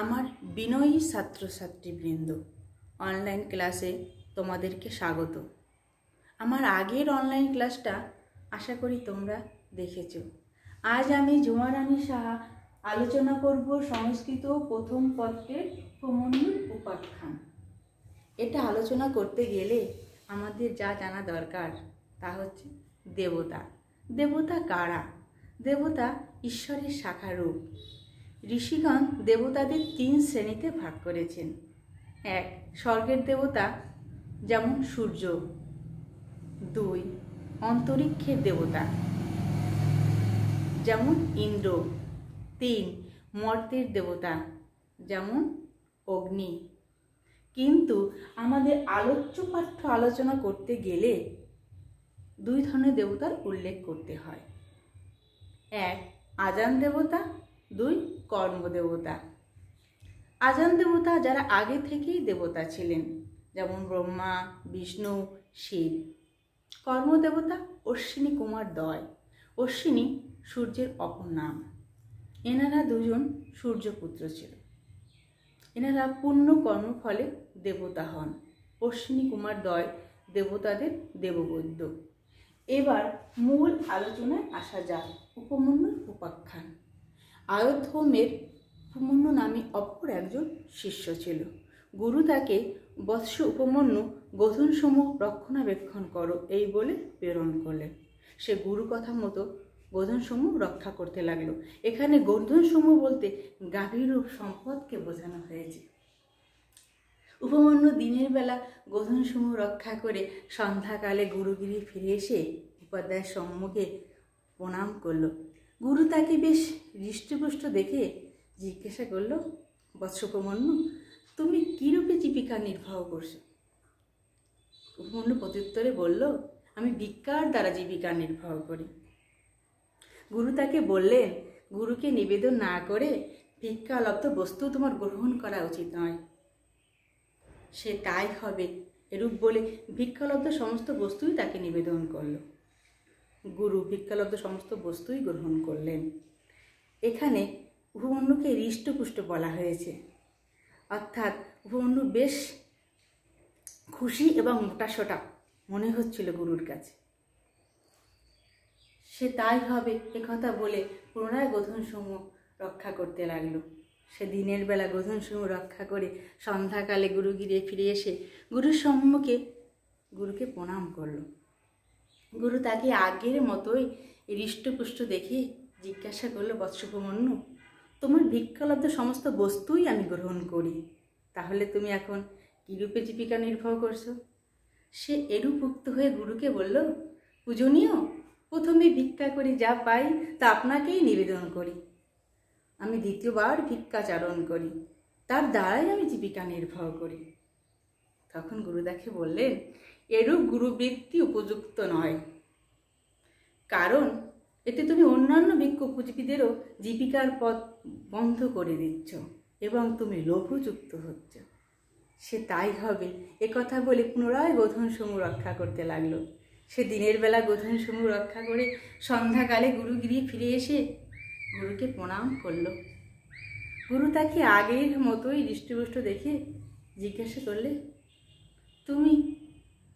আমার বিনয়ী ছাত্রছাত্রীবৃন্দ, অনলাইন ক্লাসে তোমাদেরকে স্বাগত। আমার আগের অনলাইন ক্লাসটা আশা করি তোমরা দেখেছো। আজ আমি ঝুমা রানী সাহা আলোচনা করব সংস্কৃত প্রথম পত্রের প্রমণ্যুর উপাখ্যান। এটা আলোচনা করতে গেলে আমাদের যা জানা দরকার তা হচ্ছে দেবতা। দেবতা কারা? দেবতা ঈশ্বরের শাখারূপ। ঋষিগণ দেবতাদের 3 শ্রেণীতে ভাগ করেছেন। 1. স্বর্গের দেবতা যেমন সূর্য। 2. অন্তরিক্ষের দেবতা যেমন ইন্দ্র। 3. মর্ত্যের দেবতা যেমন অগ্নি। কিন্তু আমাদের আলোচ্য পাঠ্য আলোচনা করতে গেলে 2 ধরনের দেবতার উল্লেখ করতে হয়। 1. আজান দেবতা, 2. কর্মদেবতা। আজান দেবতা যারা আগে থেকেই দেবতা ছিলেন, যেমন ব্রহ্মা, বিষ্ণু, শিব। কর্মদেবতা অশ্বিনী কুমার দ্বয়। অশ্বিনী সূর্যের অপর নাম। এনারা 2 জন সূর্যপুত্র ছিল। এনারা পূর্ণ কর্মফলে দেবতা হন। অশ্বিনী কুমার দ্বয় দেবতাদের দেববৈদ্য। এবার মূল আলোচনায় আসা যাক। উপমন্যুর উপাখ্যান। আয়োধ্যমের উপমন্যু নামে অপর একজন শিষ্য ছিল। গুরু তাকে বৎস উপমন্যু গোধনসমূহ রক্ষণাবেক্ষণ করো এই বলে প্রেরণ করলেন। সে গুরু কথা মতো গোধনসমূহ রক্ষা করতে লাগলো। এখানে গোধনসমূহ বলতে গাভীরূপ সম্পদকে বোঝানো হয়েছে। উপমন্যু দিনের বেলা গোধনসমূহ রক্ষা করে সন্ধ্যাকালে গুরুগিরি ফিরে এসে উপাধ্যায়ের সম্মুখে প্রণাম করল। গুরু তাকে বেশ হৃষ্টপুষ্ট দেখে জিজ্ঞাসা করল, বৎস উপমন্যু, তুমি কীরূপে জীবিকা নির্বাহ করছো? উপমন্যু প্রত্যুত্তরে বলল, আমি ভিক্ষার দ্বারা জীবিকা নির্বাহ করি। গুরু তাকে বললেন, গুরুকে নিবেদন না করে ভিক্ষালব্ধ বস্তু তোমার গ্রহণ করা উচিত নয়। সে তাই হবে এরূপ বলে ভিক্ষালব্ধ সমস্ত বস্তুই তাকে নিবেদন করল। গুরু ভিক্ষালব্ধ সমস্ত বস্তুই গ্রহণ করলেন। এখানে উপমন্যুকে হৃষ্টপুষ্ট বলা হয়েছে, অর্থাৎ উপমন্যু বেশ খুশি এবং মোটাসোটা মনে হচ্ছিল গুরুর কাছে। সে তাই হবে একথা বলে পুনরায় গোধনসমূহ রক্ষা করতে লাগলো। সে দিনের বেলা গোধনসমূহ রক্ষা করে সন্ধ্যাকালে গুরুগিরি ফিরে এসে গুরুর সম্মুখে গুরুকে প্রণাম করল। গুরু তাকে আগের মতোই হৃষ্টপুষ্ট দেখে জিজ্ঞাসা করল, বৎস উপমন্যু, তোমার ভিক্ষালব্ধ সমস্ত বস্তুই আমি গ্রহণ করি, তাহলে তুমি এখন কীরূপে জীবিকা নির্বাহ করছো? সে এরূপ উক্ত হয়ে গুরুকে বলল, পূজনীয়, প্রথমে ভিক্ষা করি যা পাই তা আপনাকেই নিবেদন করি। আমি দ্বিতীয়বার ভিক্ষাচারণ করি, তার দ্বারাই আমি জীবিকা নির্বাহ করি। তখন গুরু তাকে বললেন, এরূপ গুরুবৃত্তি উপযুক্ত নয়, কারণ এতে তুমি অন্যান্য ভিক্ষুকজীবীদেরও জীবিকার পথ বন্ধ করে দিচ্ছ এবং তুমি লোভযুক্ত হচ্ছ। সে তাই হবে একথা বলে পুনরায় গোধনসমূহ রক্ষা করতে লাগলো। সে দিনের বেলা গোধনসমূহ রক্ষা করে সন্ধ্যাকালে গুরুগিরি ফিরে এসে গুরুকে প্রণাম করল। গুরু তাকে আগের মতোই হৃষ্টপুষ্ট দেখে জিজ্ঞাসা করলে, তুমি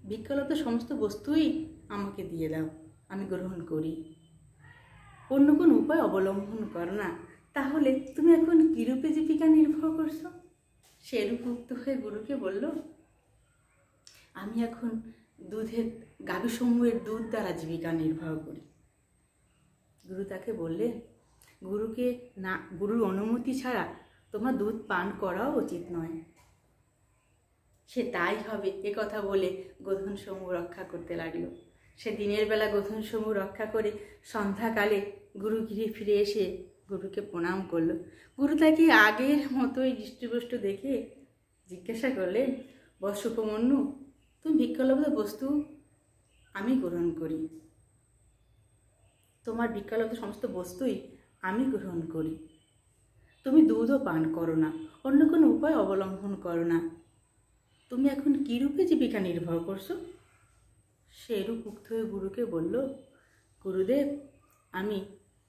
ভিক্ষালব্ধ সমস্ত বস্তুই আমাকে দিয়ে দাও, আমি গ্রহণ করি। অন্য কোনো উপায় অবলম্বন করো না, তাহলে তুমি এখন কীরূপে জীবিকা নির্বাহ করছো? সেরূপ উক্ত হয়ে গুরুকে বলল, আমি এখন গাভীসমূহের দুধ দ্বারা জীবিকা নির্বাহ করি। গুরু তাকে বললেন, গুরুর অনুমতি ছাড়া তোমার দুধ পান করাও উচিত নয়। সে তাই হবে একথা বলে গোধনসমূহ রক্ষা করতে লাগলো। সে দিনের বেলা গোধনসমূহ রক্ষা করে সন্ধ্যাকালে গুরুগিরি ফিরে এসে গুরুকে প্রণাম করলো। গুরু তাকে আগের মতোই হৃষ্টপুষ্ট দেখে জিজ্ঞাসা করলেন, বৎস উপমন্যু, তুমি ভিক্ষালব্ধ বস্তু আমি গ্রহণ করি, তোমার ভিক্ষালব্ধ সমস্ত বস্তুই আমি গ্রহণ করি। তুমি দুধও পান করো না, অন্য কোনো উপায় অবলম্বন করো না, তুমি এখন কীরূপে জীবিকা নির্বাহ করছো? সেরূপ উক্ত হয়ে গুরুকে বলল, গুরুদেব, আমি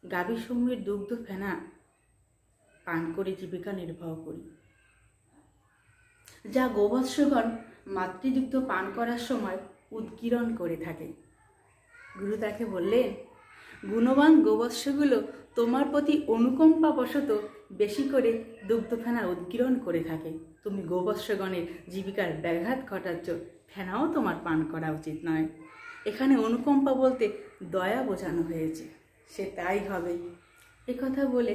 গাভীসমূহের দুগ্ধ ফেনা পান করে জীবিকা নির্বাহ করি। যা গোবৎসগণ মাতৃদুগ্ধ পান করার সময় উদ্গীরণ করে থাকে। গুরু তাকে বললেন, গুণবান গোবৎসগুলো তোমার প্রতি অনুকম্পাবশত বেশি করে দুগ্ধফেনা উদ্গীরণ করে থাকে। তুমি গোবৎসগণের জীবিকার ব্যাঘাত ঘটাচ্ছ, ফেনাও তোমার পান করা উচিত নয়। এখানে অনুকম্পা বলতে দয়া বোঝানো হয়েছে, সে তাই হবে। একথা বলে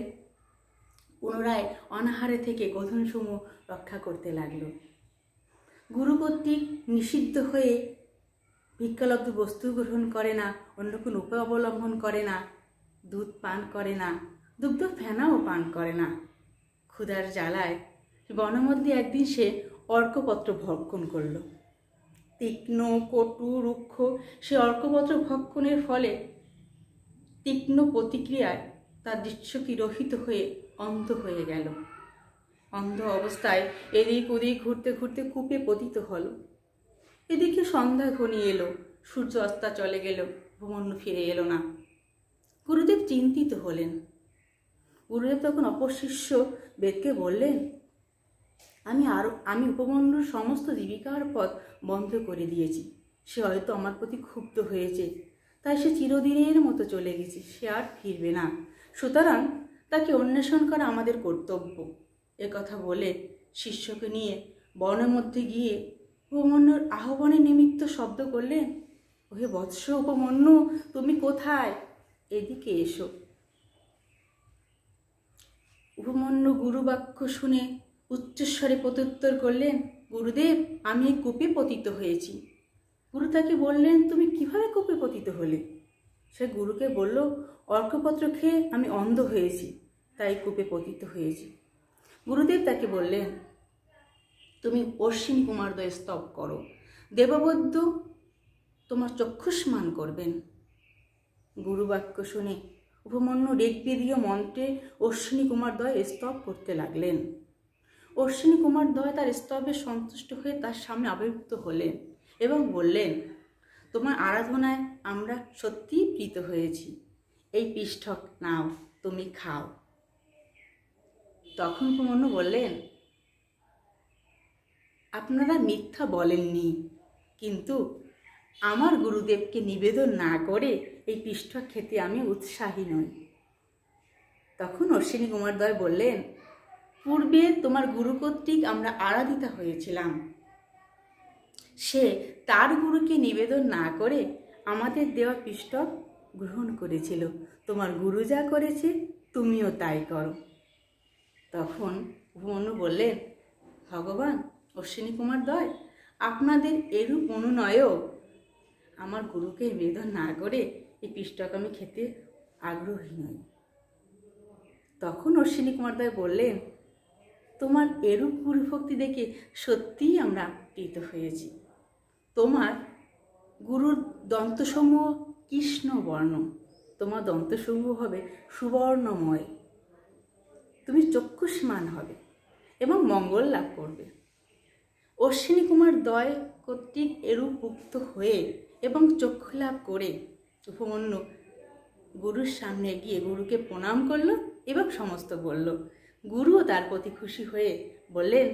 পুনরায় অনাহারে থেকে গোধনসমূহ রক্ষা করতে লাগল। গুরু কর্তৃক নিষিদ্ধ হয়ে ভিক্ষালব্ধ বস্তু গ্রহণ করে না, অন্য কোনো উপায় অবলম্বন করে না, দুধ পান করে না, দুগ্ধ ফেনাও পান করে না। ক্ষুধার জ্বালায় বনমধ্যে একদিন সে অর্কপত্র ভক্ষণ করল। তীক্ষ্ণ, কটু, রুক্ষ সে অর্কপত্র ভক্ষণের ফলে তীক্ষ্ণ প্রতিক্রিয়ায় তার দৃশ্যকি রহিত হয়ে অন্ধ হয়ে গেল। অন্ধ অবস্থায় এদিক ওদিক ঘুরতে ঘুরতে কূপে পতিত হল। এদিকে সন্ধ্যা ঘনিয়ে এলো, সূর্য অস্তা চলে গেল, উপমন্যু ফিরে এলো না। গুরুদেব চিন্তিত হলেন। গুরুদেব তখন অপর শিষ্য বেদকে বললেন, আমি উপমন্যুর সমস্ত জীবিকার পথ বন্ধ করে দিয়েছি। সে হয়তো আমার প্রতি ক্ষুব্ধ হয়েছে, তাই সে চিরদিনের মতো চলে গেছে, সে আর ফিরবে না। সুতরাং তাকে অন্বেষণ করা আমাদের কর্তব্য। কথা বলে শিষ্যকে নিয়ে বনের মধ্যে গিয়ে উপমন্যুর আহ্বানের নিমিত্ত শব্দ করলেন, ওহে বৎস উপমন্যু, তুমি কোথায়? এদিকে এসো। উপমন্যু গুরুবাক্য শুনে উচ্চস্বরে প্রত্যুত্তর করলেন, গুরুদেব, আমি এই কূপে পতিত হয়েছি। গুরু তাকে বললেন, তুমি কিভাবে কূপে পতিত হলে? সে গুরুকে বলল, অর্কপত্র খেয়ে আমি অন্ধ হয়েছি, তাই কূপে পতিত হয়েছি। গুরুদেব তাকে বললেন, তুমি অশ্বিনী কুমারদ্বয় স্তব করো, দেববৈদ্য তোমার চক্ষুষ্মান করবেন। গুরুবাক্য শুনে উপমন্যু ঋগ্বেদীয় মন্ত্রে অশ্বিনী কুমারদ্বয় স্তব করতে লাগলেন। অশ্বিনী কুমারদ্বয় তার স্তবে সন্তুষ্ট হয়ে তার সামনে আবির্ভূত হলেন এবং বললেন, তোমার আরাধনায় আমরা সত্যিই প্রীত হয়েছি। এই পিষ্ঠক নাও, তুমি খাও। তখন উপমন্যু বললেন, আপনারা মিথ্যা বলেননি, কিন্তু আমার গুরুদেবকে নিবেদন না করে এই পিষ্ঠক খেতে আমি উৎসাহী নই। তখন অশ্বিনী কুমারদ্বয় বললেন, পূর্বে তোমার গুরু কর্তৃক আমরা আরাধিতা হয়েছিলাম। সে তার গুরুকে নিবেদন না করে আমাদের দেওয়া পিষ্ঠক গ্রহণ করেছিল। তোমার গুরু যা করেছে তুমিও তাই করো। তখন উপমন্যু বললেন, ভগবান অশ্বিনী কুমারদ্বয়, আপনাদের এরূপ অনুনয়েও আমার গুরুকে নিবেদন না করে এই পিষ্ঠক আমি খেতে আগ্রহী নই। তখন অশ্বিনী কুমারদ্বয় বললেন, তোমার এরূপ গুরুভক্তি দেখে সত্যিই আমরা প্রীত হয়েছি। তোমার গুরুর দন্তসমূহ কৃষ্ণ বর্ণ, তোমার দন্তসমূহ হবে সুবর্ণময়, তুমি চক্ষুষ্মান হবে এবং মঙ্গল লাভ করবে। অশ্বিনী কুমারদ্বয় কর্তৃক এরূপ উক্ত হয়ে এবং চক্ষু লাভ করে উপমন্যু গুরুর সামনে গিয়ে গুরুকে প্রণাম করল এবং সমস্ত বলল। গুরুও তার প্রতি খুশি হয়ে বললেন,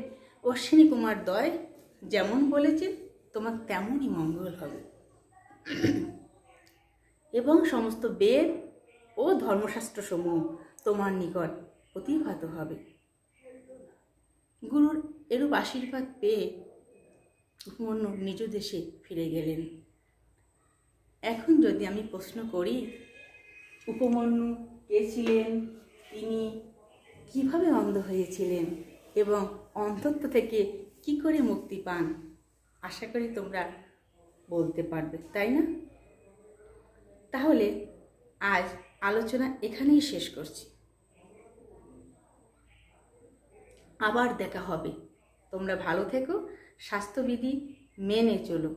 অশ্বিনী কুমারদ্বয় যেমন বলেছে তোমার তেমনই মঙ্গল হবে এবং সমস্ত বেদ ও ধর্মশাস্ত্রসমূহ তোমার নিকট প্রতিভাত হবে। গুরুর এরূপ আশীর্বাদ পেয়ে উপমন্যু নিজ দেশে ফিরে গেলেন। এখন যদি আমি প্রশ্ন করি, উপমন্যু কে ছিলেন, তিনি কিভাবে অন্ধ হয়েছিলেন এবং অন্ধত্ব থেকে কি করে মুক্তি পান, আশা করি তোমরা বলতে পারবে, তাই না? তাহলে আজ আলোচনা এখানেই শেষ করছি। আবার দেখা হবে। তোমরা ভালো থেকো, স্বাস্থ্যবিধি মেনে চলো।